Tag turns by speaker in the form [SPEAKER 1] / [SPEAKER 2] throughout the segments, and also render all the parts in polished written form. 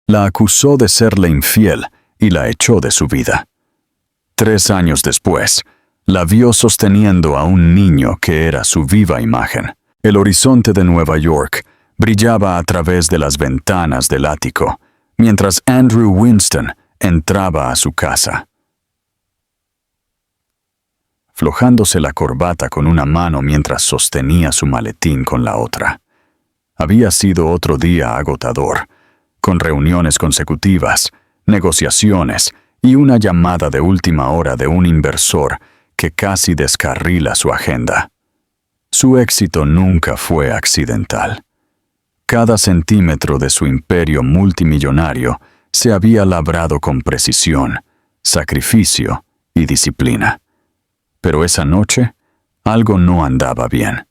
[SPEAKER 1] La acusó de serle infiel y la echó de su vida. 3 años después, la vio sosteniendo a un niño que era su viva imagen. El horizonte de Nueva York brillaba a través de las ventanas del ático, mientras Andrew Winston entraba a su casa. Flojándose la corbata con una mano mientras sostenía su maletín con la otra. Había sido otro día agotador, con reuniones consecutivas, negociaciones y una llamada de última hora de un inversor que casi descarrila su agenda. Su éxito nunca fue accidental. Cada centímetro de su imperio multimillonario se había labrado con precisión, sacrificio y disciplina. Pero esa noche, algo no andaba bien.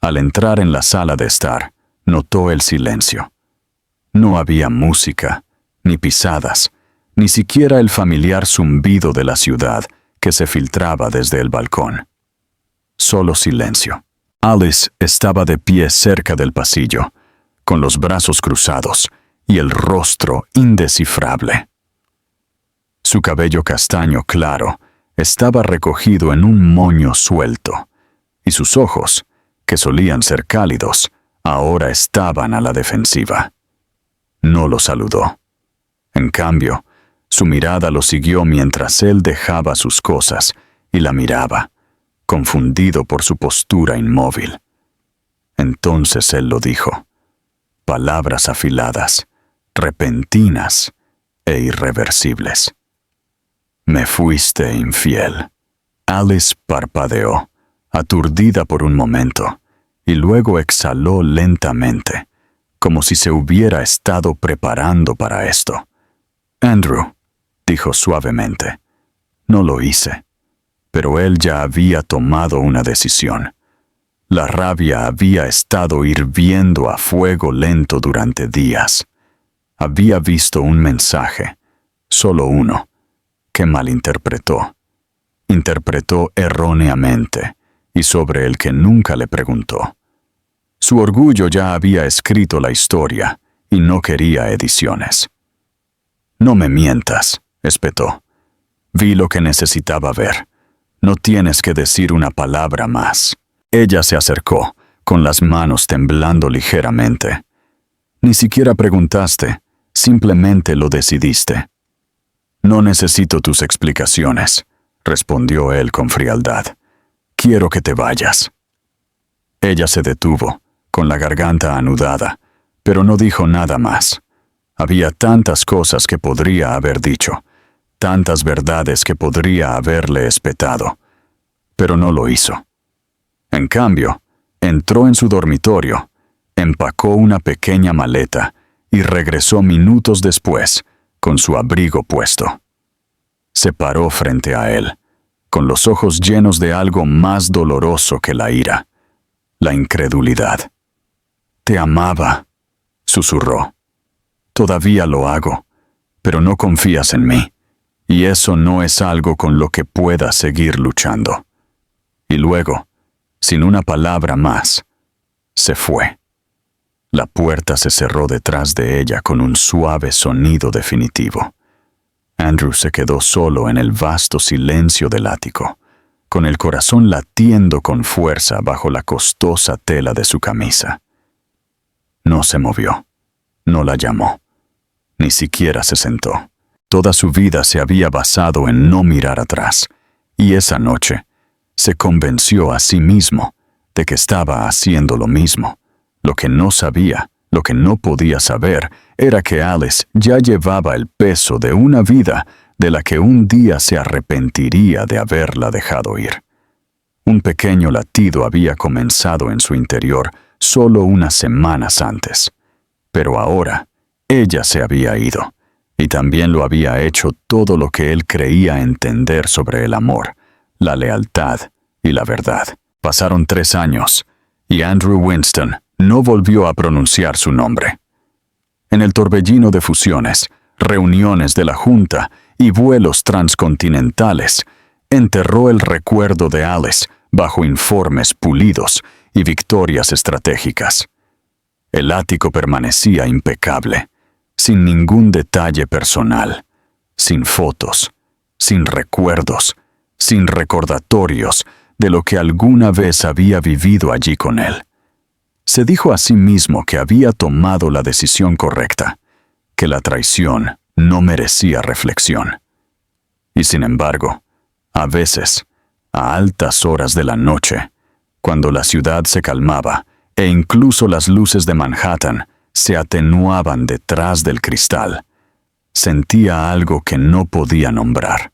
[SPEAKER 1] Al entrar en la sala de estar, notó el silencio. No había música, ni pisadas, ni siquiera el familiar zumbido de la ciudad que se filtraba desde el balcón. Solo silencio. Alice estaba de pie cerca del pasillo, con los brazos cruzados y el rostro indescifrable. Su cabello castaño claro estaba recogido en un moño suelto, y sus ojos, que solían ser cálidos, ahora estaban a la defensiva. No lo saludó. En cambio, su mirada lo siguió mientras él dejaba sus cosas y la miraba, confundido por su postura inmóvil. Entonces él lo dijo. Palabras afiladas, repentinas e irreversibles. Me fuiste infiel. Alice parpadeó, aturdida por un momento, y luego exhaló lentamente, como si se hubiera estado preparando para esto. Andrew, dijo suavemente, no lo hice, pero él ya había tomado una decisión. La rabia había estado hirviendo a fuego lento durante días. Había visto un mensaje, solo uno, que malinterpretó. Interpretó erróneamente y sobre el que nunca le preguntó. Su orgullo ya había escrito la historia y no quería ediciones. No me mientas, espetó. Vi lo que necesitaba ver. No tienes que decir una palabra más. Ella se acercó, con las manos temblando ligeramente. Ni siquiera preguntaste, simplemente lo decidiste. No necesito tus explicaciones, respondió él con frialdad. Quiero que te vayas. Ella se detuvo, con la garganta anudada, pero no dijo nada más. Había tantas cosas que podría haber dicho, tantas verdades que podría haberle espetado, pero no lo hizo. En cambio, entró en su dormitorio, empacó una pequeña maleta y regresó minutos después, con su abrigo puesto. Se paró frente a él, con los ojos llenos de algo más doloroso que la ira, la incredulidad. Te amaba, susurró. Todavía lo hago, pero no confías en mí, y eso no es algo con lo que pueda seguir luchando. Y luego, sin una palabra más, se fue. La puerta se cerró detrás de ella con un suave sonido definitivo. Andrew se quedó solo en el vasto silencio del ático, con el corazón latiendo con fuerza bajo la costosa tela de su camisa. No se movió, no la llamó, ni siquiera se sentó. Toda su vida se había basado en no mirar atrás, y esa noche se convenció a sí mismo de que estaba haciendo lo mismo. Lo que no sabía, lo que no podía saber, era que Alice ya llevaba el peso de una vida de la que un día se arrepentiría de haberla dejado ir. Un pequeño latido había comenzado en su interior solo unas semanas antes, pero ahora ella se había ido, y también lo había hecho todo lo que él creía entender sobre el amor, la lealtad y la verdad. Pasaron 3 años, y Andrew Winston no volvió a pronunciar su nombre. En el torbellino de fusiones, reuniones de la Junta y vuelos transcontinentales, enterró el recuerdo de Alice bajo informes pulidos y victorias estratégicas. El ático permanecía impecable, sin ningún detalle personal, sin fotos, sin recuerdos, sin recordatorios de lo que alguna vez había vivido allí con él. Se dijo a sí mismo que había tomado la decisión correcta, que la traición no merecía reflexión. Y sin embargo, a veces, a altas horas de la noche, cuando la ciudad se calmaba e incluso las luces de Manhattan se atenuaban detrás del cristal, sentía algo que no podía nombrar.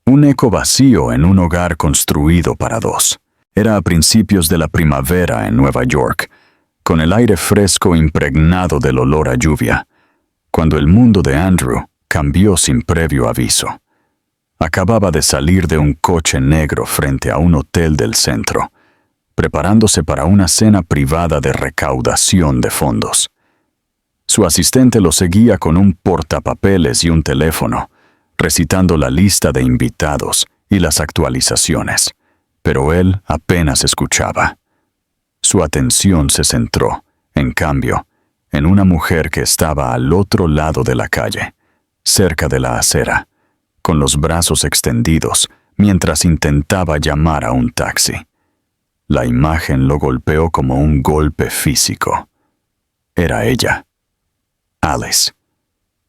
[SPEAKER 1] Un eco vacío en un hogar construido para dos. Era a principios de la primavera en Nueva York, con el aire fresco impregnado del olor a lluvia, cuando el mundo de Andrew cambió sin previo aviso. Acababa de salir de un coche negro frente a un hotel del centro, preparándose para una cena privada de recaudación de fondos. Su asistente lo seguía con un portapapeles y un teléfono, recitando la lista de invitados y las actualizaciones, pero él apenas escuchaba. Su atención se centró, en cambio, en una mujer que estaba al otro lado de la calle, cerca de la acera, con los brazos extendidos mientras intentaba llamar a un taxi. La imagen lo golpeó como un golpe físico. Era ella, Alice.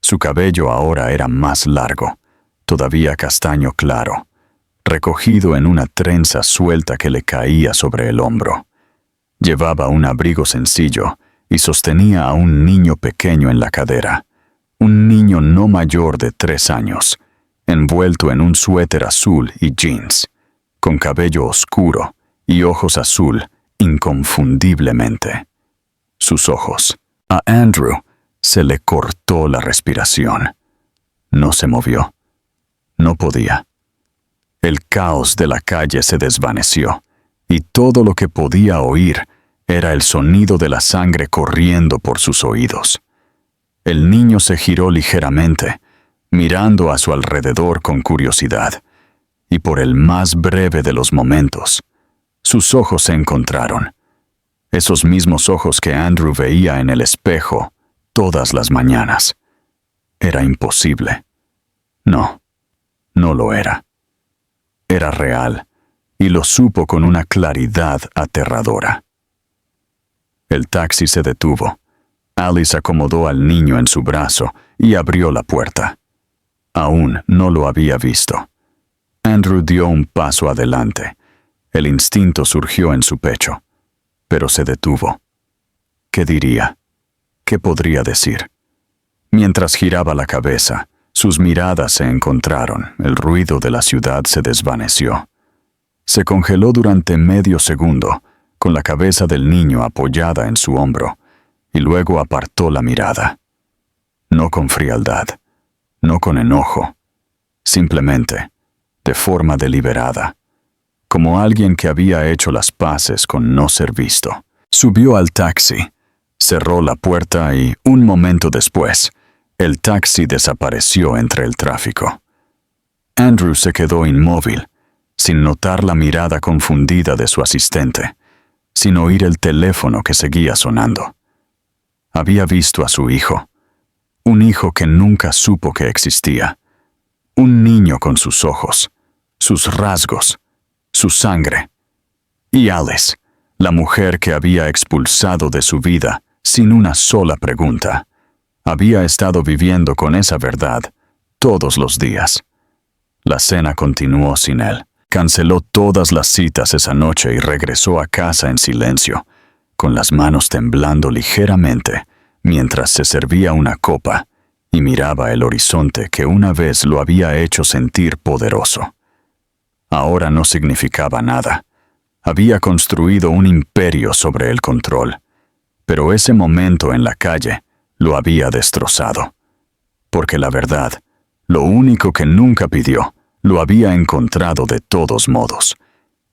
[SPEAKER 1] Su cabello ahora era más largo, todavía castaño claro, recogido en una trenza suelta que le caía sobre el hombro. Llevaba un abrigo sencillo y sostenía a un niño pequeño en la cadera, un niño no mayor de 3 años, envuelto en un suéter azul y jeans, con cabello oscuro y ojos azul inconfundiblemente. Sus ojos. A Andrew se le cortó la respiración. No se movió. No podía. El caos de la calle se desvaneció, y todo lo que podía oír era el sonido de la sangre corriendo por sus oídos. El niño se giró ligeramente, mirando a su alrededor con curiosidad, y por el más breve de los momentos, sus ojos se encontraron. Esos mismos ojos que Andrew veía en el espejo todas las mañanas. Era imposible. No, no lo era. Era real, y lo supo con una claridad aterradora. El taxi se detuvo. Alice acomodó al niño en su brazo y abrió la puerta. Aún no lo había visto. Andrew dio un paso adelante. El instinto surgió en su pecho, pero se detuvo. ¿Qué diría? ¿Qué podría decir? Mientras giraba la cabeza, sus miradas se encontraron, el ruido de la ciudad se desvaneció. Se congeló durante medio segundo, con la cabeza del niño apoyada en su hombro, y luego apartó la mirada. No con frialdad, no con enojo, simplemente, de forma deliberada, como alguien que había hecho las paces con no ser visto. Subió al taxi, cerró la puerta y, un momento después, el taxi desapareció entre el tráfico. Andrew se quedó inmóvil, sin notar la mirada confundida de su asistente, sin oír el teléfono que seguía sonando. Había visto a su hijo, un hijo que nunca supo que existía, un niño con sus ojos, sus rasgos, su sangre, y Alice, la mujer que había expulsado de su vida sin una sola pregunta. Había estado viviendo con esa verdad todos los días. La cena continuó sin él. Canceló todas las citas esa noche y regresó a casa en silencio, con las manos temblando ligeramente mientras se servía una copa y miraba el horizonte que una vez lo había hecho sentir poderoso. Ahora no significaba nada. Había construido un imperio sobre el control, pero ese momento en la calle lo había destrozado. Porque la verdad, lo único que nunca pidió, lo había encontrado de todos modos,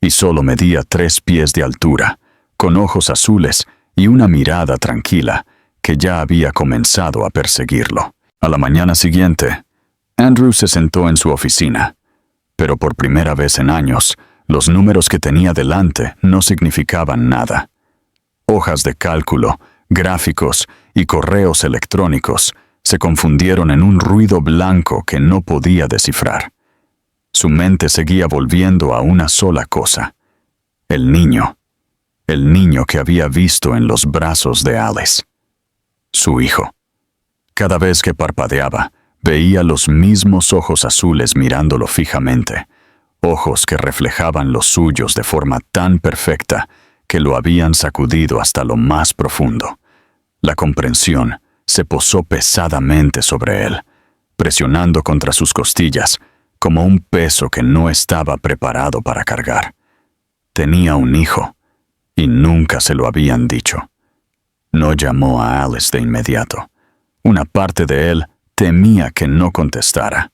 [SPEAKER 1] y solo medía 3 pies de altura, con ojos azules y una mirada tranquila que ya había comenzado a perseguirlo. A la mañana siguiente, Andrew se sentó en su oficina, pero por primera vez en años, los números que tenía delante no significaban nada. Hojas de cálculo, gráficos y correos electrónicos se confundieron en un ruido blanco que no podía descifrar. Su mente seguía volviendo a una sola cosa: el niño que había visto en los brazos de Alice. Su hijo. Cada vez que parpadeaba, veía los mismos ojos azules mirándolo fijamente, ojos que reflejaban los suyos de forma tan perfecta que lo habían sacudido hasta lo más profundo. La comprensión se posó pesadamente sobre él, presionando contra sus costillas como un peso que no estaba preparado para cargar. Tenía un hijo, y nunca se lo habían dicho. No llamó a Alice de inmediato. Una parte de él temía que no contestara.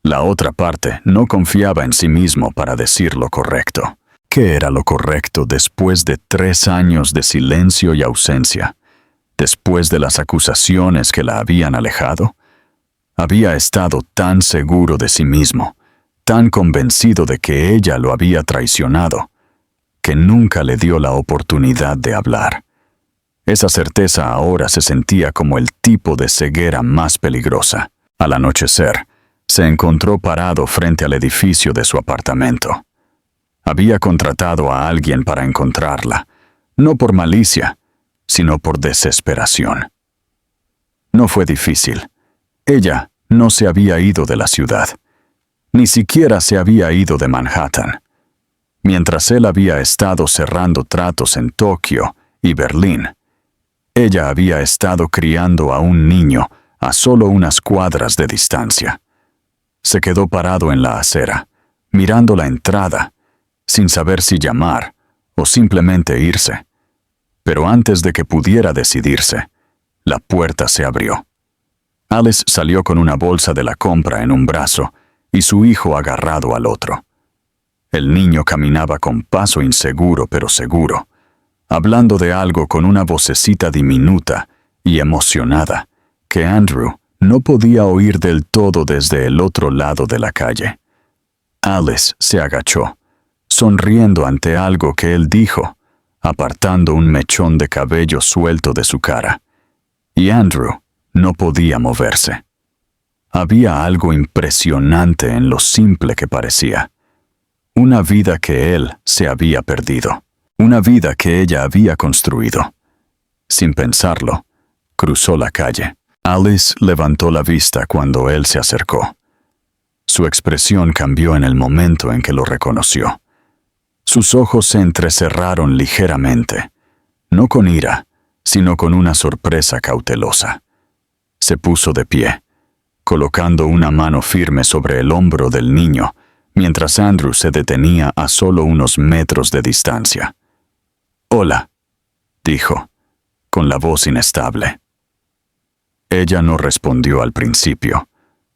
[SPEAKER 1] La otra parte no confiaba en sí mismo para decir lo correcto. ¿Qué era lo correcto después de 3 años de silencio y ausencia? Después de las acusaciones que la habían alejado, había estado tan seguro de sí mismo, tan convencido de que ella lo había traicionado, que nunca le dio la oportunidad de hablar. Esa certeza ahora se sentía como el tipo de ceguera más peligrosa. Al anochecer, se encontró parado frente al edificio de su apartamento. Había contratado a alguien para encontrarla, no por malicia, sino por desesperación. No fue difícil. Ella no se había ido de la ciudad. Ni siquiera se había ido de Manhattan. Mientras él había estado cerrando tratos en Tokio y Berlín, ella había estado criando a un niño a solo unas cuadras de distancia. Se quedó parado en la acera, mirando la entrada, sin saber si llamar o simplemente irse. Pero antes de que pudiera decidirse, la puerta se abrió. Alice salió con una bolsa de la compra en un brazo y su hijo agarrado al otro. El niño caminaba con paso inseguro pero seguro, hablando de algo con una vocecita diminuta y emocionada que Andrew no podía oír del todo desde el otro lado de la calle. Alice se agachó, sonriendo ante algo que él dijo, apartando un mechón de cabello suelto de su cara, y Andrew no podía moverse. Había algo impresionante en lo simple que parecía. Una vida que él se había perdido, una vida que ella había construido. Sin pensarlo, cruzó la calle. Alice levantó la vista cuando él se acercó. Su expresión cambió en el momento en que lo reconoció. Sus ojos se entrecerraron ligeramente, no con ira, sino con una sorpresa cautelosa. Se puso de pie, colocando una mano firme sobre el hombro del niño, mientras Andrew se detenía a solo unos metros de distancia. «Hola», dijo, con la voz inestable. Ella no respondió al principio.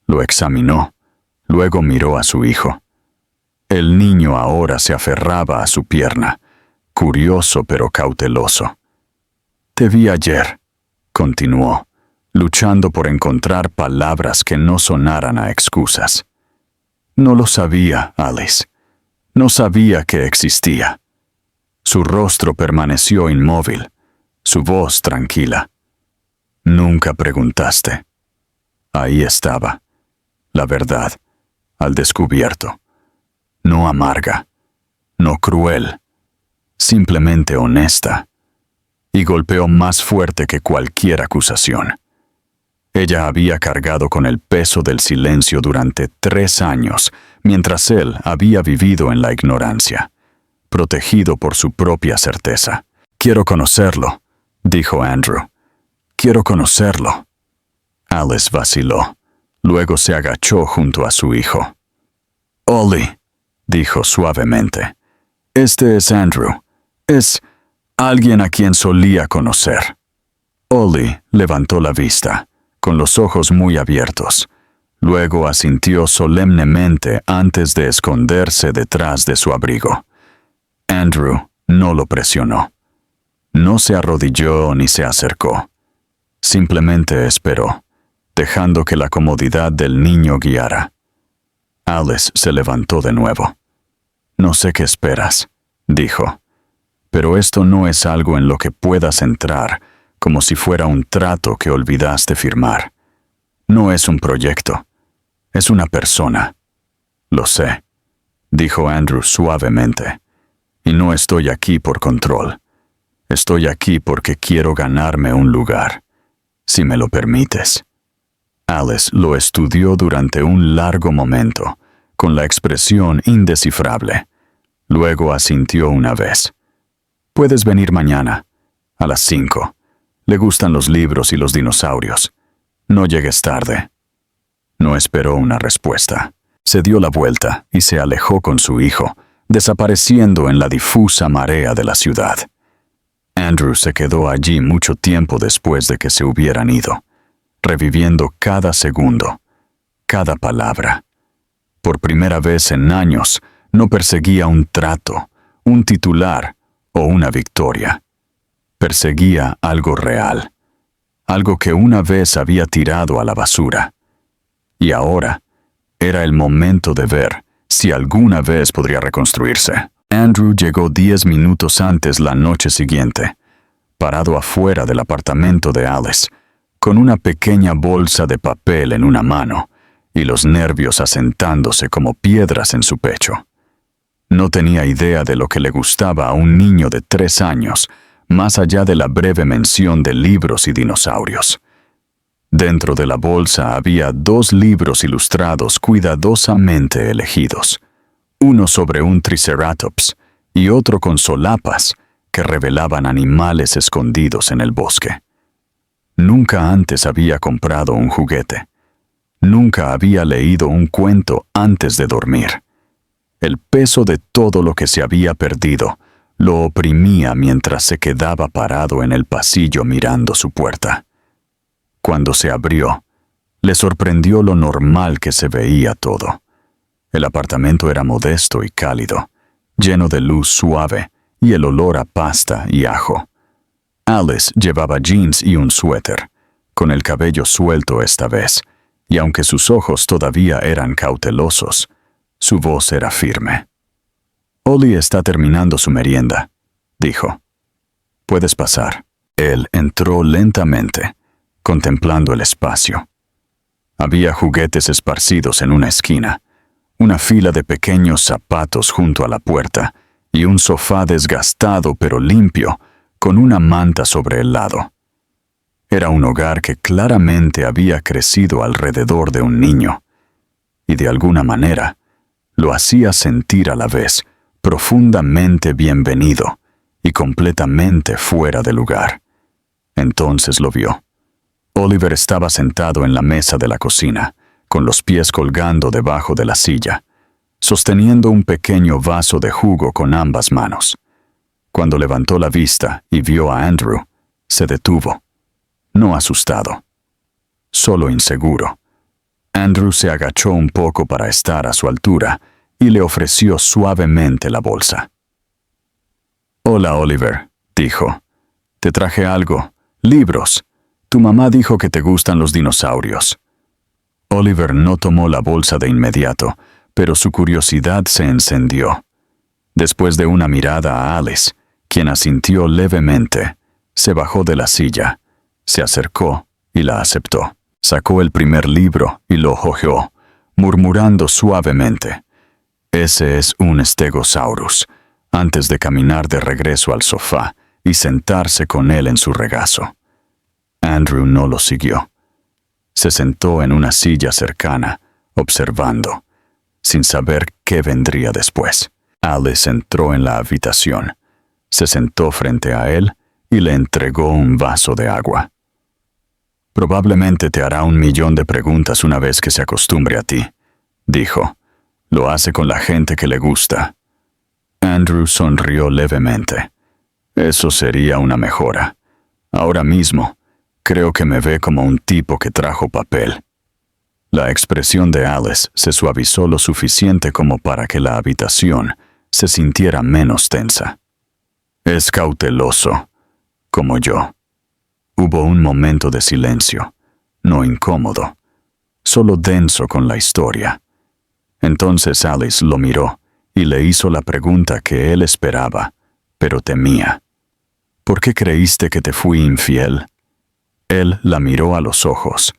[SPEAKER 1] Lo examinó, luego miró a su hijo. El niño ahora se aferraba a su pierna, curioso pero cauteloso. «Te vi ayer», continuó, luchando por encontrar palabras que no sonaran a excusas. «No lo sabía, Alice. No sabía que existía». Su rostro permaneció inmóvil, su voz tranquila. «Nunca preguntaste». Ahí estaba, la verdad, al descubierto. No amarga, no cruel, simplemente honesta. Y golpeó más fuerte que cualquier acusación. Ella había cargado con el peso del silencio durante 3 años, mientras él había vivido en la ignorancia, protegido por su propia certeza. «Quiero conocerlo», dijo Andrew. «Quiero conocerlo». Alice vaciló. Luego se agachó junto a su hijo. «Ollie», dijo suavemente. «Este es Andrew. Es alguien a quien solía conocer». Ollie levantó la vista, con los ojos muy abiertos. Luego asintió solemnemente antes de esconderse detrás de su abrigo. Andrew no lo presionó. No se arrodilló ni se acercó. Simplemente esperó, dejando que la comodidad del niño guiara. Alice se levantó de nuevo. «No sé qué esperas», dijo, «pero esto no es algo en lo que puedas entrar como si fuera un trato que olvidaste firmar. No es un proyecto. Es una persona. Lo sé, dijo Andrew suavemente. Y no estoy aquí por control. Estoy aquí porque quiero ganarme un lugar, si me lo permites. Alice lo estudió durante un largo momento, con la expresión indescifrable. Luego asintió una vez. Puedes venir mañana, a las 5. Le gustan los libros y los dinosaurios. No llegues tarde. No esperó una respuesta. Se dio la vuelta y se alejó con su hijo, desapareciendo en la difusa marea de la ciudad. Andrew se quedó allí mucho tiempo después de que se hubieran ido, reviviendo cada segundo, cada palabra. Por primera vez en años, no perseguía un trato, un titular o una victoria. Perseguía algo real, algo que una vez había tirado a la basura. Y ahora era el momento de ver si alguna vez podría reconstruirse. Andrew llegó 10 minutos antes la noche siguiente, parado afuera del apartamento de Alice, con una pequeña bolsa de papel en una mano y los nervios asentándose como piedras en su pecho. No tenía idea de lo que le gustaba a un niño de 3 años, más allá de la breve mención de libros y dinosaurios. Dentro de la bolsa había 2 libros ilustrados cuidadosamente elegidos, uno sobre un triceratops y otro con solapas que revelaban animales escondidos en el bosque. Nunca antes había comprado un juguete. Nunca había leído un cuento antes de dormir. El peso de todo lo que se había perdido lo oprimía mientras se quedaba parado en el pasillo mirando su puerta. Cuando se abrió, le sorprendió lo normal que se veía todo. El apartamento era modesto y cálido, lleno de luz suave y el olor a pasta y ajo. Alice llevaba jeans y un suéter, con el cabello suelto esta vez, y aunque sus ojos todavía eran cautelosos, su voz era firme. «Ollie está terminando su merienda», dijo. «Puedes pasar». Él entró lentamente, contemplando el espacio. Había juguetes esparcidos en una esquina, una fila de pequeños zapatos junto a la puerta y un sofá desgastado pero limpio, con una manta sobre el lado. Era un hogar que claramente había crecido alrededor de un niño, y de alguna manera lo hacía sentir a la vez profundamente bienvenido y completamente fuera de lugar. Entonces lo vio. Oliver estaba sentado en la mesa de la cocina, con los pies colgando debajo de la silla, sosteniendo un pequeño vaso de jugo con ambas manos. Cuando levantó la vista y vio a Andrew, se detuvo, no asustado, solo inseguro. Andrew se agachó un poco para estar a su altura y le ofreció suavemente la bolsa. «Hola, Oliver», dijo. «Te traje algo. Libros. Tu mamá dijo que te gustan los dinosaurios». Oliver no tomó la bolsa de inmediato, pero su curiosidad se encendió. Después de una mirada a Alice, quien asintió levemente, se bajó de la silla, se acercó y la aceptó. Sacó el primer libro y lo hojeó, murmurando suavemente: «Ese es un Stegosaurus», antes de caminar de regreso al sofá y sentarse con él en su regazo. Andrew no lo siguió. Se sentó en una silla cercana, observando, sin saber qué vendría después. Alice entró en la habitación, se sentó frente a él y le entregó un vaso de agua. «Probablemente te hará 1.000.000 de preguntas una vez que se acostumbre a ti», dijo. «Lo hace con la gente que le gusta». Andrew sonrió levemente. «Eso sería una mejora. Ahora mismo, creo que me ve como un tipo que trajo papel». La expresión de Alice se suavizó lo suficiente como para que la habitación se sintiera menos tensa. «Es cauteloso, como yo». Hubo un momento de silencio, no incómodo, solo denso con la historia. Entonces Alice lo miró y le hizo la pregunta que él esperaba, pero temía. «¿Por qué creíste que te fui infiel?» Él la miró a los ojos,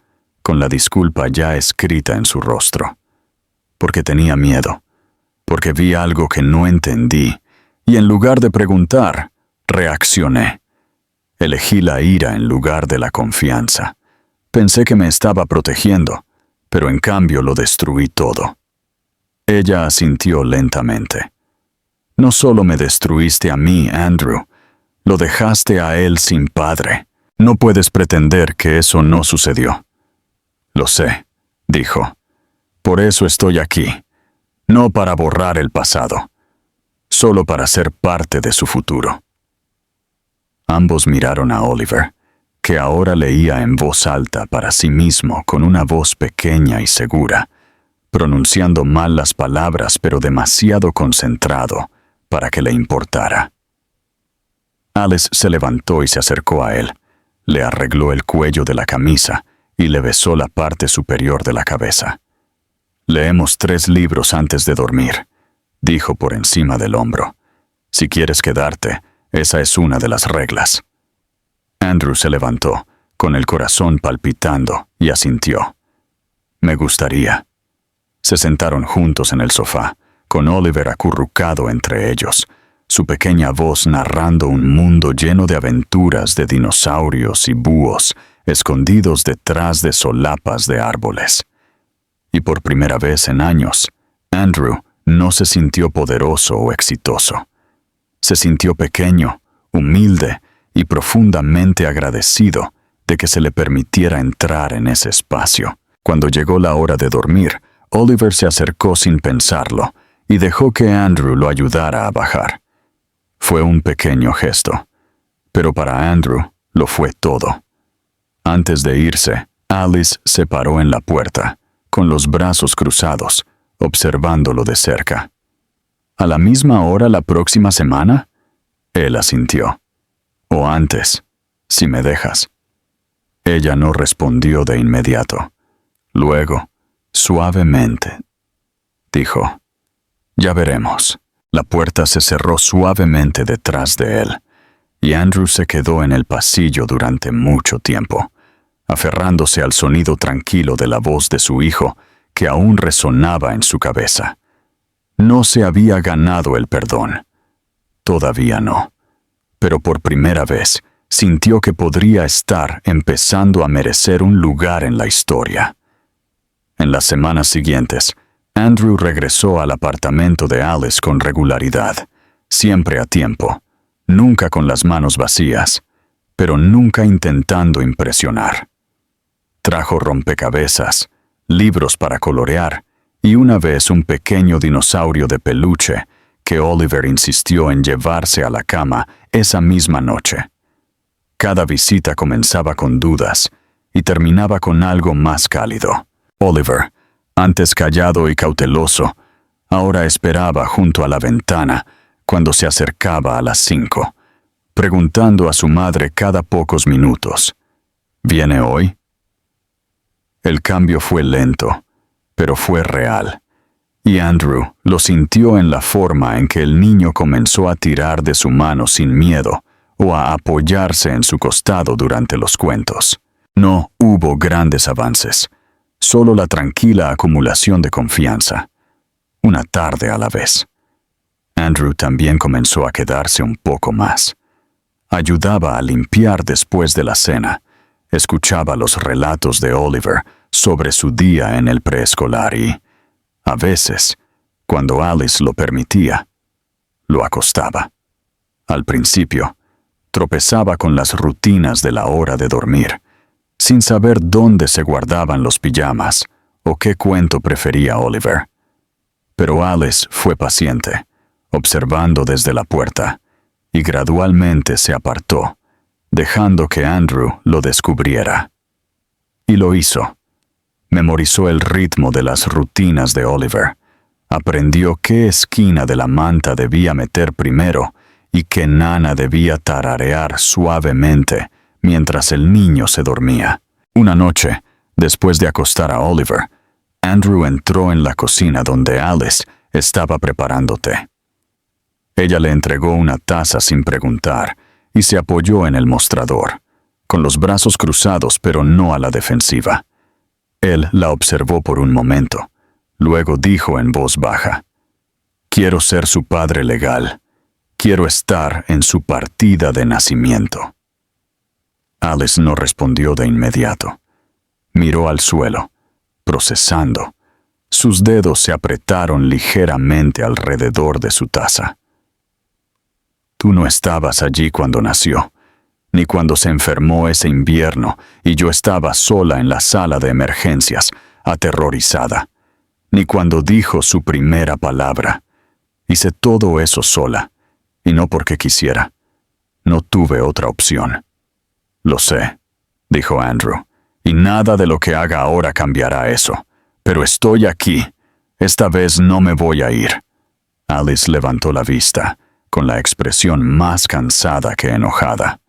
[SPEAKER 1] con la disculpa ya escrita en su rostro. Porque tenía miedo, porque vi algo que no entendí, y en lugar de preguntar, reaccioné. Elegí la ira en lugar de la confianza. Pensé que me estaba protegiendo, pero en cambio lo destruí todo. Ella asintió lentamente. No solo me destruiste a mí, Andrew, lo dejaste a él sin padre. No puedes pretender que eso no sucedió. Lo sé, dijo. Por eso estoy aquí. No para borrar el pasado, solo para ser parte de su futuro. Ambos miraron a Oliver, que ahora leía en voz alta para sí mismo con una voz pequeña y segura, pronunciando mal las palabras pero demasiado concentrado para que le importara. Alice se levantó y se acercó a él, le arregló el cuello de la camisa y le besó la parte superior de la cabeza. Leemos 3 libros antes de dormir, dijo por encima del hombro. Si quieres quedarte, esa es una de las reglas. Andrew se levantó, con el corazón palpitando, y asintió. Me gustaría. Se sentaron juntos en el sofá, con Oliver acurrucado entre ellos, su pequeña voz narrando un mundo lleno de aventuras de dinosaurios y búhos, escondidos detrás de solapas de árboles. Y por primera vez en años, Andrew no se sintió poderoso o exitoso. Se sintió pequeño, humilde y profundamente agradecido de que se le permitiera entrar en ese espacio. Cuando llegó la hora de dormir, Oliver se acercó sin pensarlo y dejó que Andrew lo ayudara a bajar. Fue un pequeño gesto, pero para Andrew lo fue todo. Antes de irse, Alice se paró en la puerta, con los brazos cruzados, observándolo de cerca. ¿A la misma hora la próxima semana? Él asintió. O antes, si me dejas. Ella no respondió de inmediato. Luego, suavemente, dijo, ya veremos. La puerta se cerró suavemente detrás de él, y Andrew se quedó en el pasillo durante mucho tiempo, aferrándose al sonido tranquilo de la voz de su hijo que aún resonaba en su cabeza. No se había ganado el perdón. Todavía no. Pero por primera vez sintió que podría estar empezando a merecer un lugar en la historia. En las semanas siguientes, Andrew regresó al apartamento de Alice con regularidad, siempre a tiempo, nunca con las manos vacías, pero nunca intentando impresionar. Trajo rompecabezas, libros para colorear y una vez un pequeño dinosaurio de peluche que Oliver insistió en llevarse a la cama esa misma noche. Cada visita comenzaba con dudas y terminaba con algo más cálido. Oliver, antes callado y cauteloso, ahora esperaba junto a la ventana cuando se acercaba a las 5, preguntando a su madre cada pocos minutos, ¿viene hoy? El cambio fue lento, pero fue real, y Andrew lo sintió en la forma en que el niño comenzó a tirar de su mano sin miedo o a apoyarse en su costado durante los cuentos. No hubo grandes avances, solo la tranquila acumulación de confianza, una tarde a la vez. Andrew también comenzó a quedarse un poco más. Ayudaba a limpiar después de la cena, escuchaba los relatos de Oliver sobre su día en el preescolar y, a veces, cuando Alice lo permitía, lo acostaba. Al principio, tropezaba con las rutinas de la hora de dormir, sin saber dónde se guardaban los pijamas o qué cuento prefería Oliver. Pero Alice fue paciente, observando desde la puerta, y gradualmente se apartó, dejando que Andrew lo descubriera. Y lo hizo. Memorizó el ritmo de las rutinas de Oliver, aprendió qué esquina de la manta debía meter primero y qué nana debía tararear suavemente mientras el niño se dormía. Una noche, después de acostar a Oliver, Andrew entró en la cocina donde Alice estaba preparando té. Ella le entregó una taza sin preguntar y se apoyó en el mostrador, con los brazos cruzados pero no a la defensiva. Él la observó por un momento. Luego dijo en voz baja: «Quiero ser su padre legal. Quiero estar en su partida de nacimiento». Alice no respondió de inmediato. Miró al suelo, procesando. Sus dedos se apretaron ligeramente alrededor de su taza. «Tú no estabas allí cuando nació, ni cuando se enfermó ese invierno y yo estaba sola en la sala de emergencias, aterrorizada, ni cuando dijo su primera palabra. Hice todo eso sola, y no porque quisiera. No tuve otra opción». «Lo sé», dijo Andrew, «y nada de lo que haga ahora cambiará eso. Pero estoy aquí. Esta vez no me voy a ir». Alice levantó la vista, con la expresión más cansada que enojada.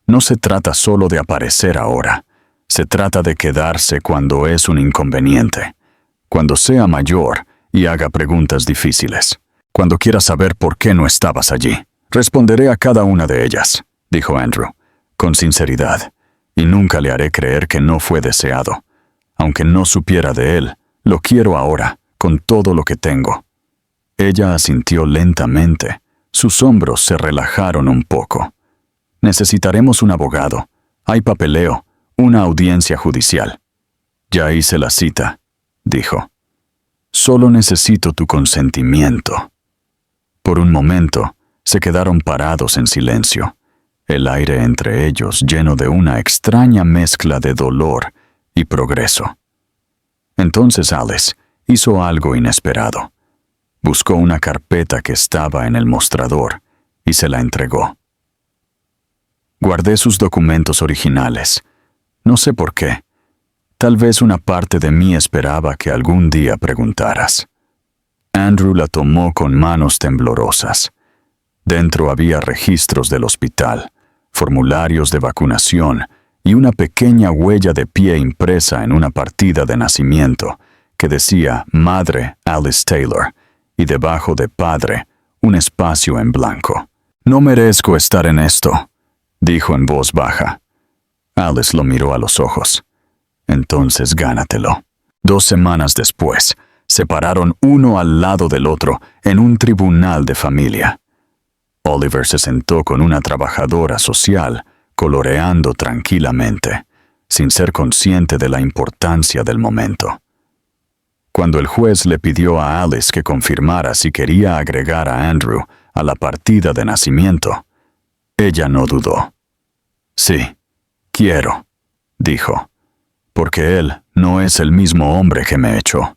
[SPEAKER 1] «No se trata solo de aparecer ahora. Se trata de quedarse cuando es un inconveniente. Cuando sea mayor y haga preguntas difíciles. Cuando quiera saber por qué no estabas allí. Responderé a cada una de ellas», dijo Andrew, con sinceridad, «y nunca le haré creer que no fue deseado. Aunque no supiera de él, lo quiero ahora, con todo lo que tengo». Ella asintió lentamente. Sus hombros se relajaron un poco. «Necesitaremos un abogado. Hay papeleo, una audiencia judicial». «Ya hice la cita», dijo. «Solo necesito tu consentimiento». Por un momento, se quedaron parados en silencio, el aire entre ellos lleno de una extraña mezcla de dolor y progreso. Entonces Alice hizo algo inesperado. Buscó una carpeta que estaba en el mostrador y se la entregó. «Guardé sus documentos originales. No sé por qué. Tal vez una parte de mí esperaba que algún día preguntaras». Andrew la tomó con manos temblorosas. Dentro había registros del hospital, formularios de vacunación y una pequeña huella de pie impresa en una partida de nacimiento que decía Madre Alice Taylor y debajo de Padre un espacio en blanco. «No merezco estar en esto», dijo en voz baja. Alice lo miró a los ojos. «Entonces gánatelo». 2 semanas después, se pararon uno al lado del otro en un tribunal de familia. Oliver se sentó con una trabajadora social, coloreando tranquilamente, sin ser consciente de la importancia del momento. Cuando el juez le pidió a Alice que confirmara si quería agregar a Andrew a la partida de nacimiento, ella no dudó. «Sí, quiero», dijo, «porque él no es el mismo hombre que me echó».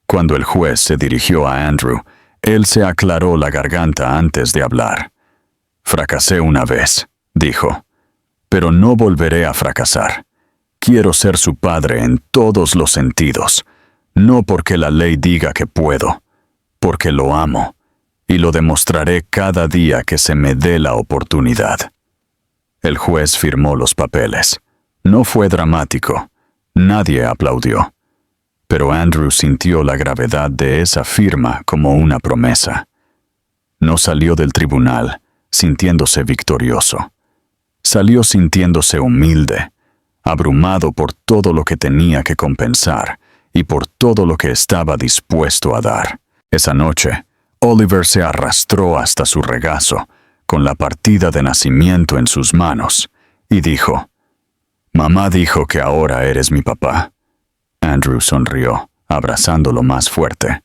[SPEAKER 1] Cuando el juez se dirigió a Andrew, él se aclaró la garganta antes de hablar. «Fracasé una vez», dijo, «pero no volveré a fracasar. Quiero ser su padre en todos los sentidos, no porque la ley diga que puedo, porque lo amo, y lo demostraré cada día que se me dé la oportunidad». El juez firmó los papeles. No fue dramático. Nadie aplaudió. Pero Andrew sintió la gravedad de esa firma como una promesa. No salió del tribunal sintiéndose victorioso. Salió sintiéndose humilde, abrumado por todo lo que tenía que compensar y por todo lo que estaba dispuesto a dar. Esa noche, Oliver se arrastró hasta su regazo, con la partida de nacimiento en sus manos, y dijo: «Mamá dijo que ahora eres mi papá». Andrew sonrió, abrazándolo más fuerte.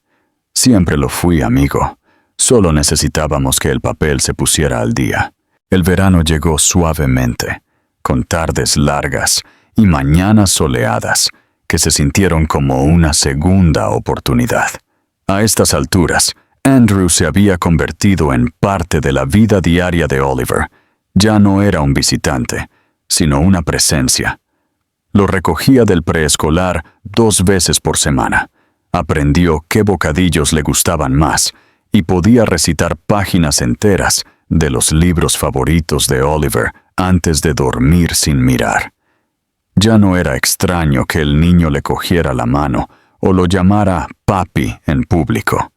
[SPEAKER 1] «Siempre lo fui, amigo. Solo necesitábamos que el papel se pusiera al día». El verano llegó suavemente, con tardes largas y mañanas soleadas que se sintieron como una segunda oportunidad. A estas alturas, Andrew se había convertido en parte de la vida diaria de Oliver. Ya no era un visitante, sino una presencia. Lo recogía del preescolar 2 veces por semana. Aprendió qué bocadillos le gustaban más y podía recitar páginas enteras de los libros favoritos de Oliver antes de dormir sin mirar. Ya no era extraño que el niño le cogiera la mano o lo llamara papi en público.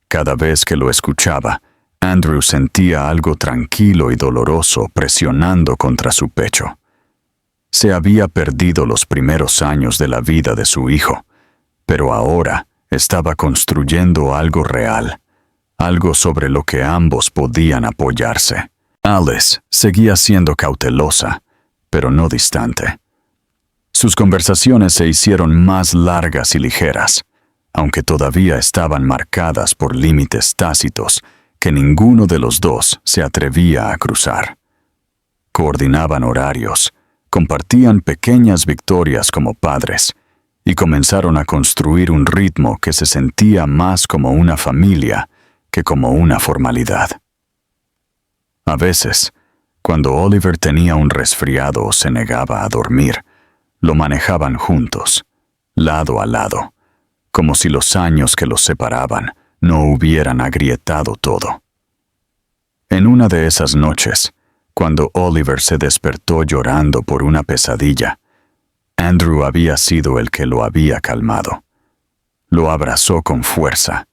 [SPEAKER 1] Cada vez que lo escuchaba, Andrew sentía algo tranquilo y doloroso presionando contra su pecho. Se había perdido los primeros años de la vida de su hijo, pero ahora estaba construyendo algo real, algo sobre lo que ambos podían apoyarse. Alice seguía siendo cautelosa, pero no distante. Sus conversaciones se hicieron más largas y ligeras, aunque todavía estaban marcadas por límites tácitos que ninguno de los dos se atrevía a cruzar. Coordinaban horarios, compartían pequeñas victorias como padres, y comenzaron a construir un ritmo que se sentía más como una familia que como una formalidad. A veces, cuando Oliver tenía un resfriado o se negaba a dormir, lo manejaban juntos, lado a lado, como si los años que los separaban no hubieran agrietado todo. En una de esas noches, cuando Oliver se despertó llorando por una pesadilla, Andrew había sido el que lo había calmado. Lo abrazó con fuerza,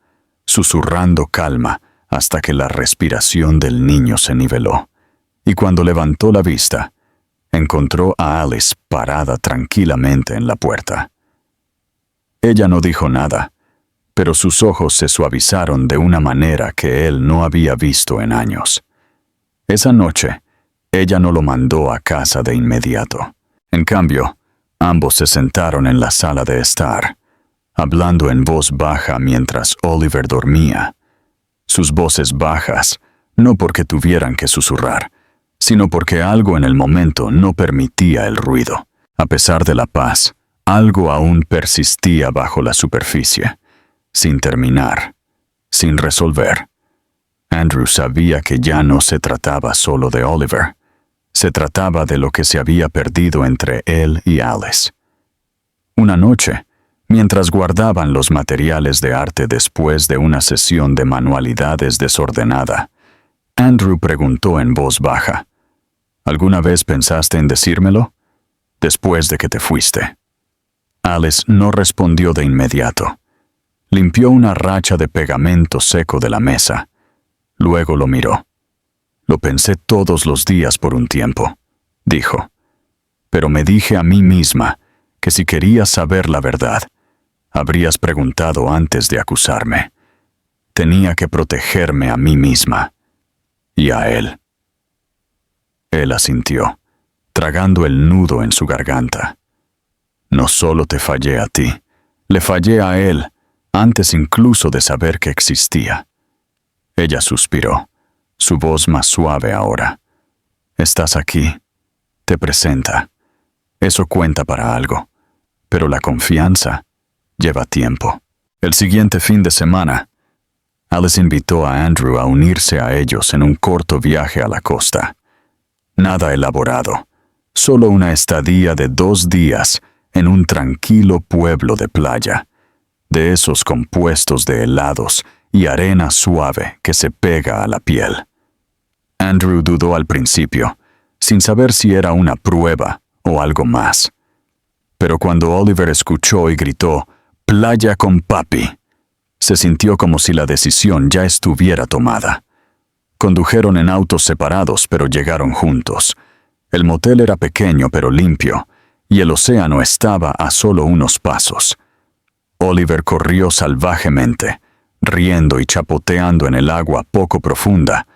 [SPEAKER 1] susurrando calma hasta que la respiración del niño se niveló, y cuando levantó la vista, encontró a Alice parada tranquilamente en la puerta. Ella no dijo nada, pero sus ojos se suavizaron de una manera que él no había visto en años. Esa noche, ella no lo mandó a casa de inmediato. En cambio, ambos se sentaron en la sala de estar, hablando en voz baja mientras Oliver dormía. Sus voces bajas, no porque tuvieran que susurrar, sino porque algo en el momento no permitía el ruido. A pesar de la paz, algo aún persistía bajo la superficie, sin terminar, sin resolver. Andrew sabía que ya no se trataba solo de Oliver. Se trataba de lo que se había perdido entre él y Alice. Una noche, mientras guardaban los materiales de arte después de una sesión de manualidades desordenada, Andrew preguntó en voz baja, ¿alguna vez pensaste en decírmelo? Después de que te fuiste. Alice no respondió de inmediato. Limpió una racha de pegamento seco de la mesa. Luego lo miró. Lo pensé todos los días por un tiempo, dijo. Pero me dije a mí misma que si querías saber la verdad, habrías preguntado antes de acusarme. Tenía que protegerme a mí misma. Y a él. Él asintió, tragando el nudo en su garganta. No solo te fallé a ti, le fallé a él, antes incluso de saber que existía. Ella suspiró, su voz más suave ahora. Estás aquí, te presenta. Eso cuenta para algo, pero la confianza lleva tiempo. El siguiente fin de semana, Alice invitó a Andrew a unirse a ellos en un corto viaje a la costa. Nada elaborado, solo una estadía de 2 días en un tranquilo pueblo de playa, de esos compuestos de helados y arena suave que se pega a la piel. Andrew dudó al principio, sin saber si era una prueba o algo más. Pero cuando Oliver escuchó y gritó, «¡Playa con papi!», se sintió como si la decisión ya estuviera tomada. Condujeron en autos separados, pero llegaron juntos. El motel era pequeño pero limpio, y el océano estaba a solo unos pasos. Oliver corrió salvajemente, riendo y chapoteando en el agua poco profunda,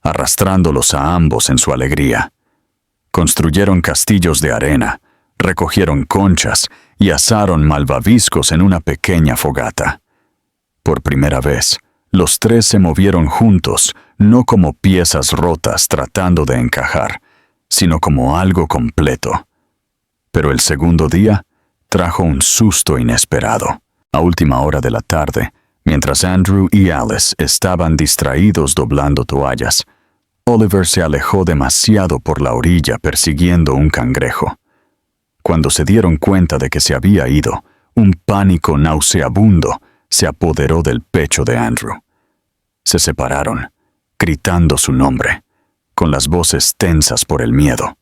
[SPEAKER 1] arrastrándolos a ambos en su alegría. Construyeron castillos de arena, recogieron conchas y asaron malvaviscos en una pequeña fogata. Por primera vez, los 3 se movieron juntos, no como piezas rotas tratando de encajar, sino como algo completo. Pero el segundo día trajo un susto inesperado. A última hora de la tarde, mientras Andrew y Alice estaban distraídos doblando toallas, Oliver se alejó demasiado por la orilla persiguiendo un cangrejo. Cuando se dieron cuenta de que se había ido, un pánico nauseabundo se apoderó del pecho de Andrew. Se separaron, gritando su nombre, con las voces tensas por el miedo.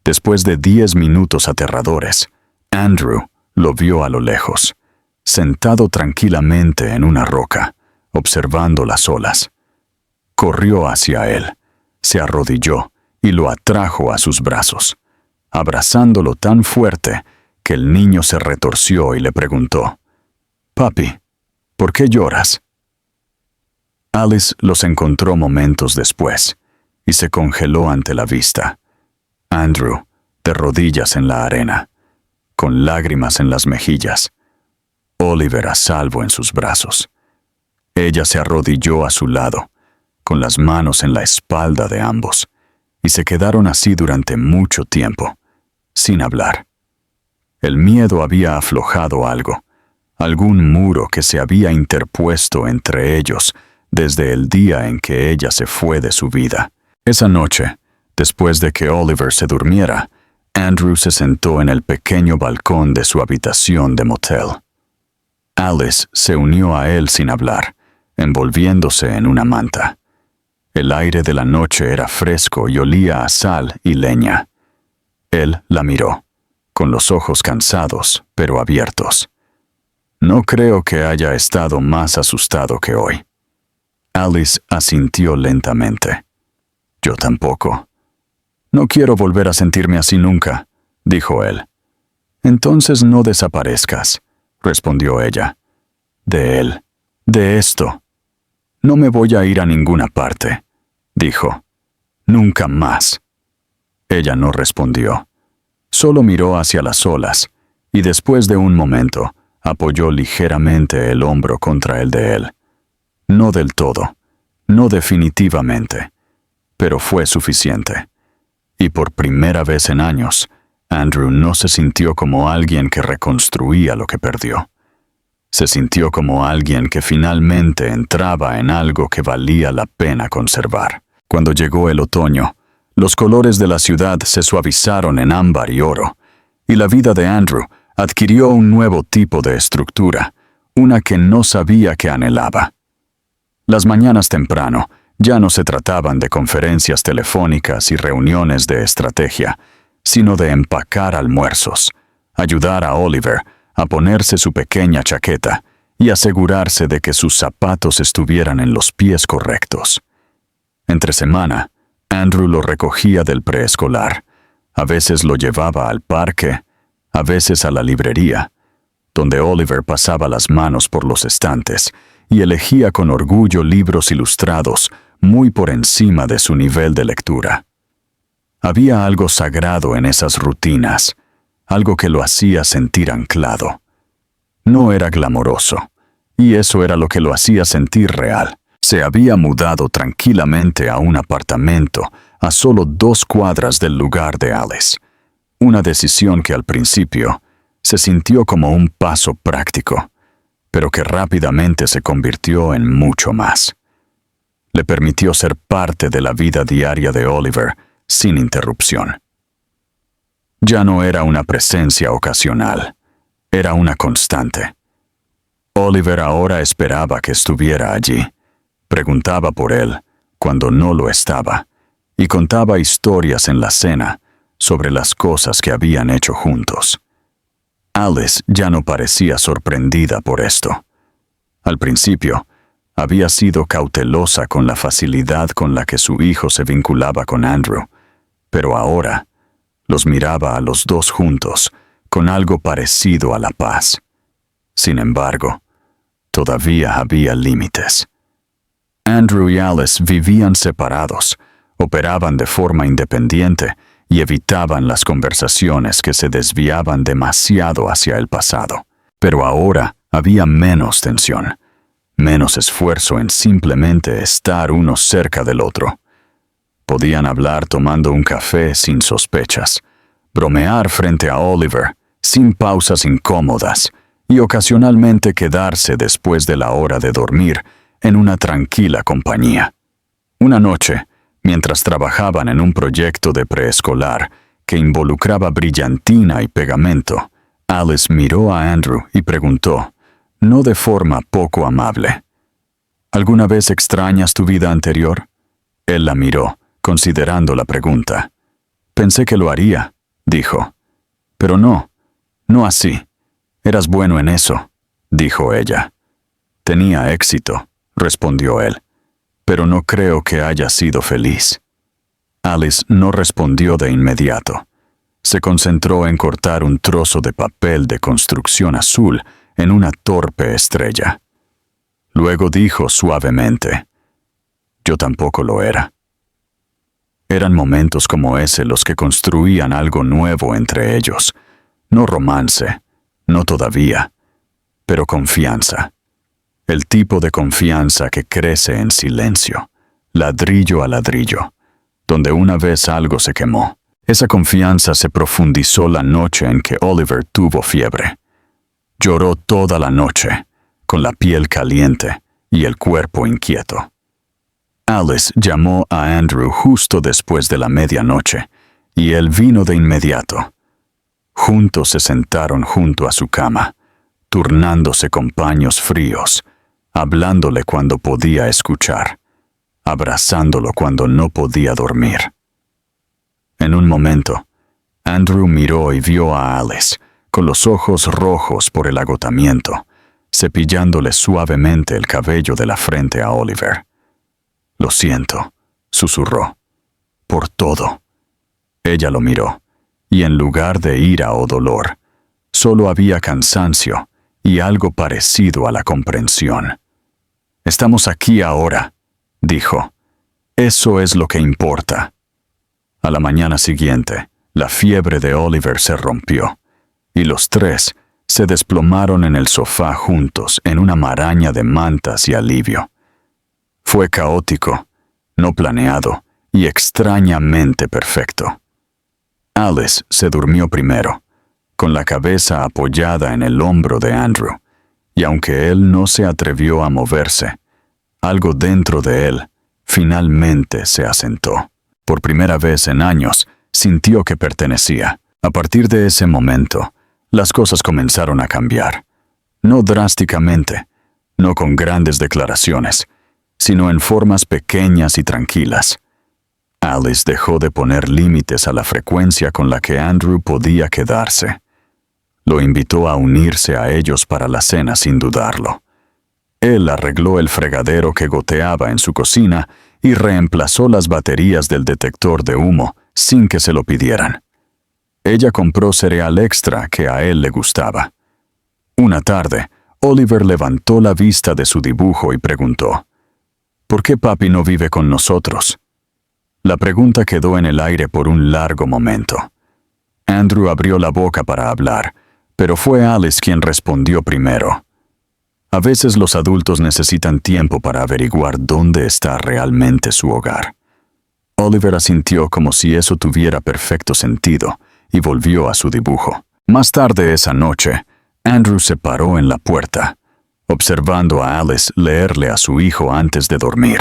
[SPEAKER 1] Después de 10 minutos aterradores, Andrew lo vio a lo lejos, sentado tranquilamente en una roca, observando las olas. Corrió hacia él, se arrodilló y lo atrajo a sus brazos. abrazándolo tan fuerte que el niño se retorció y le preguntó: «Papi, ¿por qué lloras?». Alice los encontró momentos después y se congeló ante la vista. Andrew, de rodillas en la arena, con lágrimas en las mejillas. Oliver a salvo en sus brazos. Ella se arrodilló a su lado, con las manos en la espalda de ambos, y se quedaron así durante mucho tiempo, sin hablar. El miedo había aflojado algo, algún muro que se había interpuesto entre ellos desde el día en que ella se fue de su vida. Esa noche, después de que Oliver se durmiera, Andrew se sentó en el pequeño balcón de su habitación de motel. Alice se unió a él sin hablar, envolviéndose en una manta. El aire de la noche era fresco y olía a sal y leña. Él la miró, con los ojos cansados, pero abiertos. «No creo que haya estado más asustado que hoy». Alice asintió lentamente. «Yo tampoco». «No quiero volver a sentirme así nunca», dijo él. «Entonces no desaparezcas», respondió ella. «De él, de esto». «No me voy a ir a ninguna parte», dijo. «Nunca más». Ella no respondió. Solo miró hacia las olas y después de un momento apoyó ligeramente el hombro contra el de él. No del todo, no definitivamente, pero fue suficiente. Y por primera vez en años, Andrew no se sintió como alguien que reconstruía lo que perdió. Se sintió como alguien que finalmente entraba en algo que valía la pena conservar. Cuando llegó el otoño, los colores de la ciudad se suavizaron en ámbar y oro, y la vida de Andrew adquirió un nuevo tipo de estructura, una que no sabía que anhelaba. Las mañanas temprano ya no se trataban de conferencias telefónicas y reuniones de estrategia, sino de empacar almuerzos, ayudar a Oliver a ponerse su pequeña chaqueta y asegurarse de que sus zapatos estuvieran en los pies correctos. Entre semana, Andrew lo recogía del preescolar. A veces lo llevaba al parque, a veces a la librería, donde Oliver pasaba las manos por los estantes y elegía con orgullo libros ilustrados muy por encima de su nivel de lectura. Había algo sagrado en esas rutinas, algo que lo hacía sentir anclado. No era glamoroso, y eso era lo que lo hacía sentir real. Se había mudado tranquilamente a un apartamento a solo 2 cuadras del lugar de Alice, una decisión que al principio se sintió como un paso práctico, pero que rápidamente se convirtió en mucho más. Le permitió ser parte de la vida diaria de Oliver sin interrupción. Ya no era una presencia ocasional, era una constante. Oliver ahora esperaba que estuviera allí, preguntaba por él cuando no lo estaba, y contaba historias en la cena sobre las cosas que habían hecho juntos. Alice ya no parecía sorprendida por esto. Al principio, había sido cautelosa con la facilidad con la que su hijo se vinculaba con Andrew, pero ahora los miraba a los dos juntos con algo parecido a la paz. Sin embargo, todavía había límites. Andrew y Alice vivían separados, operaban de forma independiente y evitaban las conversaciones que se desviaban demasiado hacia el pasado. Pero ahora había menos tensión, menos esfuerzo en simplemente estar uno cerca del otro. Podían hablar tomando un café sin sospechas, bromear frente a Oliver sin pausas incómodas y ocasionalmente quedarse después de la hora de dormir en una tranquila compañía. Una noche, mientras trabajaban en un proyecto de preescolar que involucraba brillantina y pegamento, Alice miró a Andrew y preguntó, no de forma poco amable, ¿alguna vez extrañas tu vida anterior? Él la miró, considerando la pregunta. Pensé que lo haría, dijo. Pero no así. Eras bueno en eso, dijo ella. Tenía éxito, respondió él, pero no creo que haya sido feliz. Alice no respondió de inmediato. Se concentró en cortar un trozo de papel de construcción azul en una torpe estrella. Luego dijo suavemente, «Yo tampoco lo era». Eran momentos como ese los que construían algo nuevo entre ellos. No romance, no todavía, pero confianza. El tipo de confianza que crece en silencio, ladrillo a ladrillo, donde una vez algo se quemó. Esa confianza se profundizó la noche en que Oliver tuvo fiebre. Lloró toda la noche, con la piel caliente y el cuerpo inquieto. Alice llamó a Andrew justo después de la medianoche, y él vino de inmediato. Juntos se sentaron junto a su cama, turnándose con paños fríos, hablándole cuando podía escuchar, abrazándolo cuando no podía dormir. En un momento, Andrew miró y vio a Alice, con los ojos rojos por el agotamiento, cepillándole suavemente el cabello de la frente a Oliver. «Lo siento», susurró, «por todo». Ella lo miró, y en lugar de ira o dolor, solo había cansancio y algo parecido a la comprensión. «Estamos aquí ahora», dijo. «Eso es lo que importa». A la mañana siguiente, la fiebre de Oliver se rompió, y los tres se desplomaron en el sofá juntos en una maraña de mantas y alivio. Fue caótico, no planeado y extrañamente perfecto. Alice se durmió primero, con la cabeza apoyada en el hombro de Andrew, y aunque él no se atrevió a moverse, algo dentro de él finalmente se asentó. Por primera vez en años, sintió que pertenecía. A partir de ese momento, las cosas comenzaron a cambiar. No drásticamente, no con grandes declaraciones, sino en formas pequeñas y tranquilas. Alice dejó de poner límites a la frecuencia con la que Andrew podía quedarse. Lo invitó a unirse a ellos para la cena sin dudarlo. Él arregló el fregadero que goteaba en su cocina y reemplazó las baterías del detector de humo sin que se lo pidieran. Ella compró cereal extra que a él le gustaba. Una tarde, Oliver levantó la vista de su dibujo y preguntó, «¿Por qué papi no vive con nosotros?». La pregunta quedó en el aire por un largo momento. Andrew abrió la boca para hablar, pero fue Alice quien respondió primero. A veces los adultos necesitan tiempo para averiguar dónde está realmente su hogar. Oliver asintió como si eso tuviera perfecto sentido y volvió a su dibujo. Más tarde esa noche, Andrew se paró en la puerta, observando a Alice leerle a su hijo antes de dormir.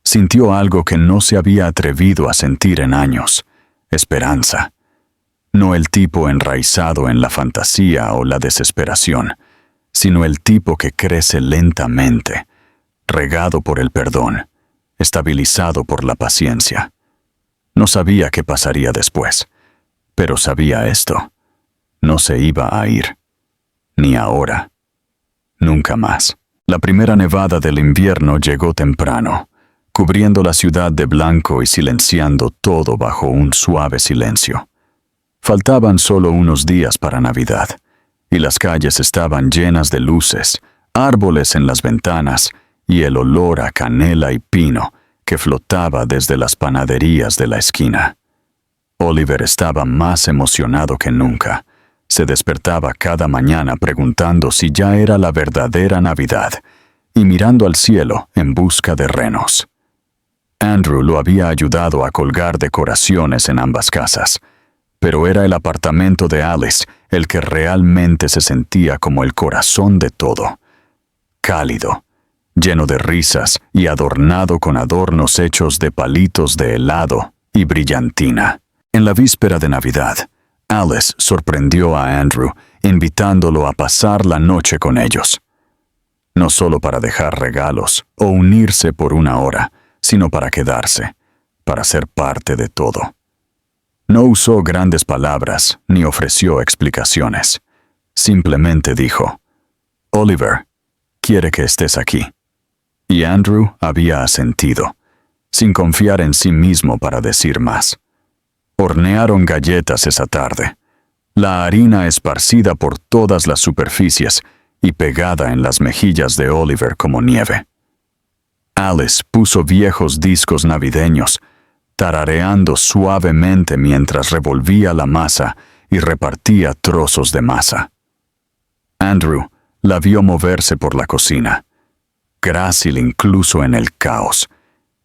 [SPEAKER 1] Sintió algo que no se había atrevido a sentir en años: esperanza. No el tipo enraizado en la fantasía o la desesperación, sino el tipo que crece lentamente, regado por el perdón, estabilizado por la paciencia. No sabía qué pasaría después, pero sabía esto: no se iba a ir. Ni ahora. Nunca más. La primera nevada del invierno llegó temprano, cubriendo la ciudad de blanco y silenciando todo bajo un suave silencio. Faltaban solo unos días para Navidad, y las calles estaban llenas de luces, árboles en las ventanas y el olor a canela y pino que flotaba desde las panaderías de la esquina. Oliver estaba más emocionado que nunca. Se despertaba cada mañana preguntando si ya era la verdadera Navidad y mirando al cielo en busca de renos. Andrew lo había ayudado a colgar decoraciones en ambas casas, pero era el apartamento de Alice el que realmente se sentía como el corazón de todo. Cálido, lleno de risas y adornado con adornos hechos de palitos de helado y brillantina. En la víspera de Navidad, Alice sorprendió a Andrew, invitándolo a pasar la noche con ellos. No solo para dejar regalos o unirse por una hora, sino para quedarse, para ser parte de todo. No usó grandes palabras ni ofreció explicaciones. Simplemente dijo, «Oliver, quiere que estés aquí». Y Andrew había asentido, sin confiar en sí mismo para decir más. Hornearon galletas esa tarde, la harina esparcida por todas las superficies y pegada en las mejillas de Oliver como nieve. Alice puso viejos discos navideños, tarareando suavemente mientras revolvía la masa y repartía trozos de masa. Andrew la vio moverse por la cocina, grácil incluso en el caos,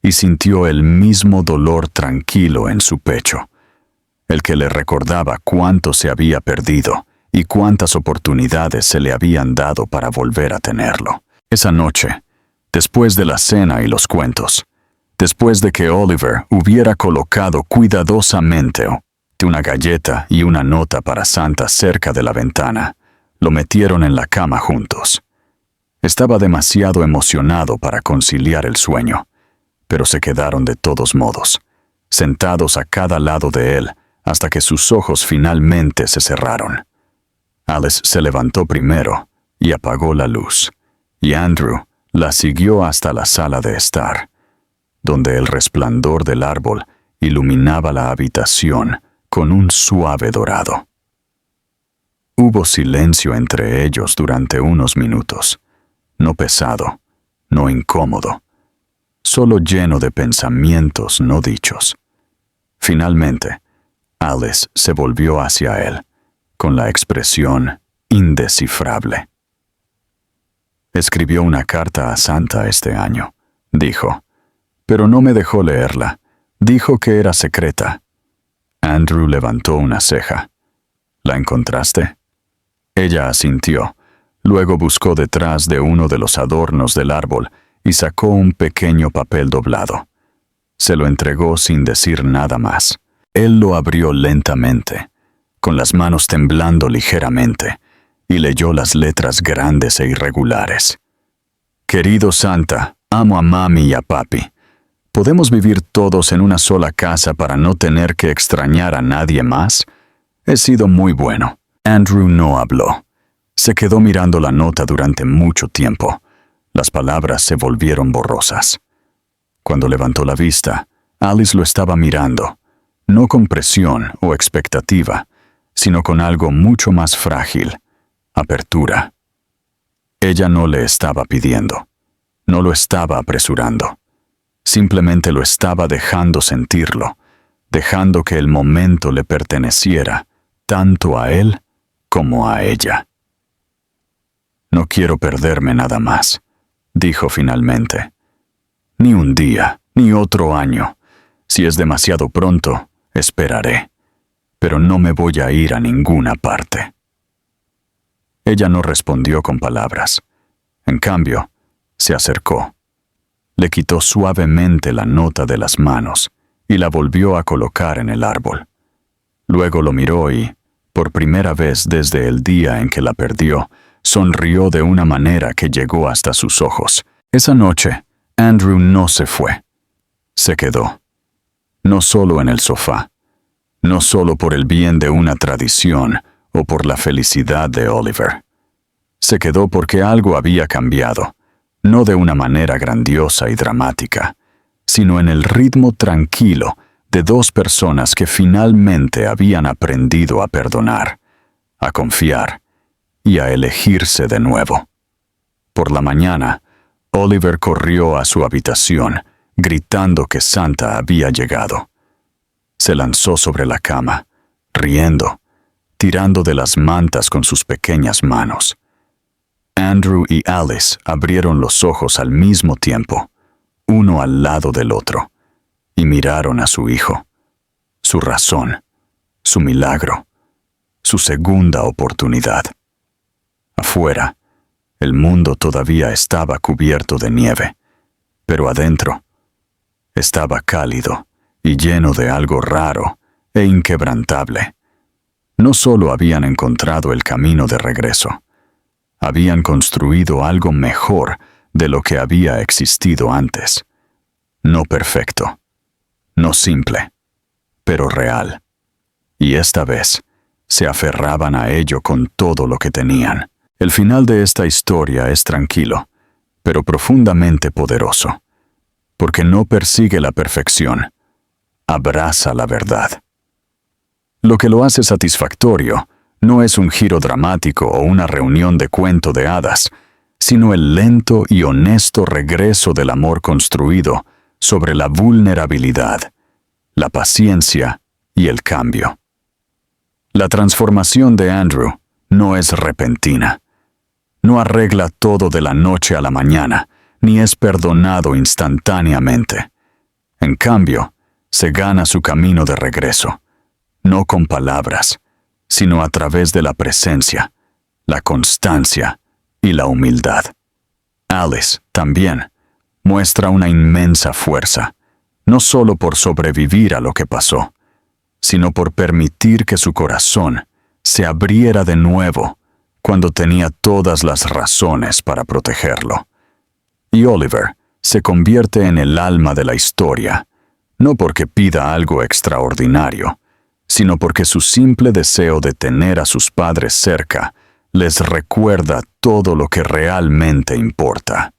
[SPEAKER 1] y sintió el mismo dolor tranquilo en su pecho, el que le recordaba cuánto se había perdido y cuántas oportunidades se le habían dado para volver a tenerlo. Esa noche, después de la cena y los cuentos, después de que Oliver hubiera colocado cuidadosamente una galleta y una nota para Santa cerca de la ventana, lo metieron en la cama juntos. Estaba demasiado emocionado para conciliar el sueño, pero se quedaron de todos modos, sentados a cada lado de él hasta que sus ojos finalmente se cerraron. Alice se levantó primero y apagó la luz, y Andrew la siguió hasta la sala de estar, donde el resplandor del árbol iluminaba la habitación con un suave dorado. Hubo silencio entre ellos durante unos minutos, no pesado, no incómodo, solo lleno de pensamientos no dichos. Finalmente, Alice se volvió hacia él, con la expresión indescifrable. Escribió una carta a Santa este año, dijo, pero no me dejó leerla. Dijo que era secreta. Andrew levantó una ceja. ¿La encontraste? Ella asintió. Luego buscó detrás de uno de los adornos del árbol y sacó un pequeño papel doblado. Se lo entregó sin decir nada más. Él lo abrió lentamente, con las manos temblando ligeramente, y leyó las letras grandes e irregulares. Querido Santa, amo a mami y a papi. ¿Podemos vivir todos en una sola casa para no tener que extrañar a nadie más? He sido muy bueno. Andrew no habló. Se quedó mirando la nota durante mucho tiempo. Las palabras se volvieron borrosas. Cuando levantó la vista, Alice lo estaba mirando, no con presión o expectativa, sino con algo mucho más frágil, apertura. Ella no le estaba pidiendo, no lo estaba apresurando. Simplemente lo estaba dejando sentirlo, dejando que el momento le perteneciera, tanto a él como a ella. No quiero perderme nada más, dijo finalmente. Ni un día, ni otro año. Si es demasiado pronto, esperaré, pero no me voy a ir a ninguna parte. Ella no respondió con palabras. En cambio, se acercó. Le quitó suavemente la nota de las manos y la volvió a colocar en el árbol. Luego lo miró y, por primera vez desde el día en que la perdió, sonrió de una manera que llegó hasta sus ojos. Esa noche, Andrew no se fue. Se quedó. No solo en el sofá, no solo por el bien de una tradición o por la felicidad de Oliver. Se quedó porque algo había cambiado, no de una manera grandiosa y dramática, sino en el ritmo tranquilo de dos personas que finalmente habían aprendido a perdonar, a confiar y a elegirse de nuevo. Por la mañana, Oliver corrió a su habitación, gritando que Santa había llegado. Se lanzó sobre la cama, riendo, tirando de las mantas con sus pequeñas manos. Andrew y Alice abrieron los ojos al mismo tiempo, uno al lado del otro, y miraron a su hijo, su razón, su milagro, su segunda oportunidad. Afuera, el mundo todavía estaba cubierto de nieve, pero adentro estaba cálido y lleno de algo raro e inquebrantable. No solo habían encontrado el camino de regreso, habían construido algo mejor de lo que había existido antes. No perfecto, no simple, pero real. Y esta vez se aferraban a ello con todo lo que tenían. El final de esta historia es tranquilo, pero profundamente poderoso, porque no persigue la perfección, abraza la verdad. Lo que lo hace satisfactorio no es un giro dramático o una reunión de cuento de hadas, sino el lento y honesto regreso del amor construido sobre la vulnerabilidad, la paciencia y el cambio. La transformación de Andrew no es repentina. No arregla todo de la noche a la mañana, ni es perdonado instantáneamente. En cambio, se gana su camino de regreso, no con palabras, sino a través de la presencia, la constancia y la humildad. Alice, también, muestra una inmensa fuerza, no solo por sobrevivir a lo que pasó, sino por permitir que su corazón se abriera de nuevo cuando tenía todas las razones para protegerlo. Y Oliver se convierte en el alma de la historia, no porque pida algo extraordinario, sino porque su simple deseo de tener a sus padres cerca les recuerda todo lo que realmente importa.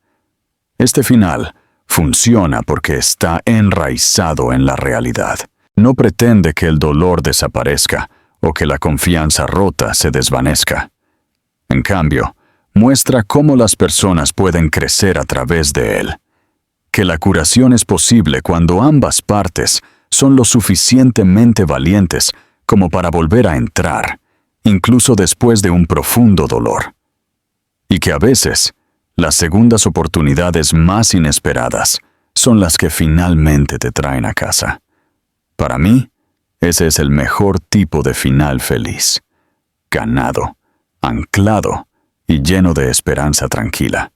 [SPEAKER 1] Este final funciona porque está enraizado en la realidad. No pretende que el dolor desaparezca o que la confianza rota se desvanezca. En cambio, muestra cómo las personas pueden crecer a través de él, que la curación es posible cuando ambas partes son lo suficientemente valientes como para volver a entrar, incluso después de un profundo dolor. Y que a veces, las segundas oportunidades más inesperadas son las que finalmente te traen a casa. Para mí, ese es el mejor tipo de final feliz. Ganado, anclado y lleno de esperanza tranquila.